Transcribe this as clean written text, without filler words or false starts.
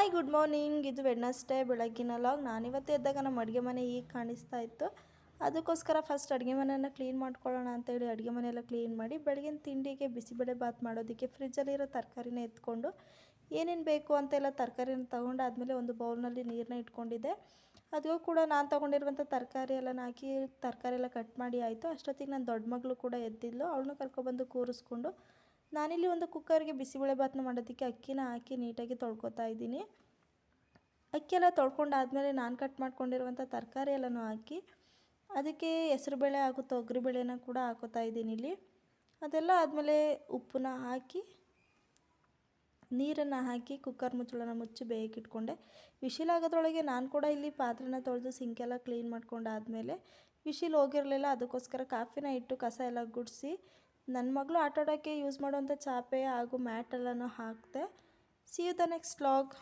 Hi good morning. ಇದು Wednesday ಬೆಳಗ್ಗಿನ log. ನಾನಿವತ್ತು ಎದ್ದಾಗ ನಮ್ಮ ಅಡುಗೆ ಮನೆ ಈಗ ಕಾಣಿಸ್ತಾ ಇತ್ತು. ಅದಕ್ಕೋಸ್ಕರ ಫಸ್ಟ್ ಅಡುಗೆ ಮನೆಯನ್ನು ಕ್ಲೀನ್ ಮಾಡ್ಕೊಳ್ಳೋಣ ಅಂತೇಳಿ ಅಡುಗೆ ಮನೆಯೆಲ್ಲ ಕ್ಲೀನ್ ಮಾಡಿ ಬೆಳಗಿನ ತಿಂಡಿಗೆ ಬಿಸಿಬೇಳೆ ಬಾತ್ ಮಾಡೋದಕ್ಕೆ ಫ್ರಿಜ್ಜಲ್ಲಿರೋ ತರಕಾರಿನ ಎತ್ಕೊಂಡು ಏನೇನು ಬೇಕು ಅಂತೆಲ್ಲ ತರಕಾರಿನ ತೊಗೊಂಡಾದ್ಮೇಲೆ ಒಂದು ಬೌಲ್ನಲ್ಲಿ ನೀರನ್ನ ಇಟ್ಕೊಂಡಿದ್ದೆ. ಅದು ಕೂಡ ನಾನು ತೊಗೊಂಡಿರುವಂಥ ತರಕಾರಿ ಎಲ್ಲ ಹಾಕಿ ತರಕಾರಿ ಎಲ್ಲ ಕಟ್ ಮಾಡಿ ಆಯಿತು. ಅಷ್ಟೊತ್ತಿಗೆ ನನ್ನ ದೊಡ್ಡ ಮಗಳು ಕೂಡ ಎದ್ದಿದ್ಲು. ಅವಳನ್ನ ಕರ್ಕೊಬಂದು ಕೂರಿಸ್ಕೊಂಡು ನಾನಿಲ್ಲಿ ಒಂದು ಕುಕ್ಕರ್ಗೆ ಬಿಸಿಬೇಳೆ ಬಾತನ್ನ ಮಾಡೋದಕ್ಕೆ ಅಕ್ಕಿನ ಹಾಕಿ ನೀಟಾಗಿ ತೊಳ್ಕೊತಾ ಇದ್ದೀನಿ. ಅಕ್ಕಿ ಎಲ್ಲ ತೊಳ್ಕೊಂಡಾದ್ಮೇಲೆ ನಾನು ಕಟ್ ಮಾಡ್ಕೊಂಡಿರುವಂಥ ತರಕಾರಿ ಎಲ್ಲನೂ ಹಾಕಿ ಅದಕ್ಕೆ ಹೆಸರುಬೇಳೆ ಹಾಗೂ ತೊಗರಿಬೇಳೆನ ಕೂಡ ಹಾಕೋತಾ ಇದ್ದೀನಿ ಇಲ್ಲಿ. ಅದೆಲ್ಲ ಆದಮೇಲೆ ಉಪ್ಪನ್ನ ಹಾಕಿ ನೀರನ್ನು ಹಾಕಿ ಕುಕ್ಕರ್ ಮುಚ್ಚಳನ ಮುಚ್ಚಿ ಬೇಯಕ್ಕಿಟ್ಕೊಂಡೆ. ವಿಶಿಲ್ ಆಗೋದ್ರೊಳಗೆ ನಾನು ಕೂಡ ಇಲ್ಲಿ ಪಾತ್ರೆನ ತೊಳೆದು ಸಿಂಕೆಲ್ಲ ಕ್ಲೀನ್ ಮಾಡ್ಕೊಂಡಾದ್ಮೇಲೆ ವಿಶಿಲ್ ಹೋಗಿರಲಿಲ್ಲ. ಅದಕ್ಕೋಸ್ಕರ ಕಾಫಿನ ಇಟ್ಟು ಕಸ ಎಲ್ಲ ಗುಡಿಸಿ ನನ್ನ ಮಗಳು ಆಟಾಡೋಕ್ಕೆ ಯೂಸ್ ಮಾಡುವಂಥ ಚಾಪೆ ಹಾಗೂ ಮ್ಯಾಟೆಲ್ಲನೂ ಹಾಕಿದೆ. See you the next vlog.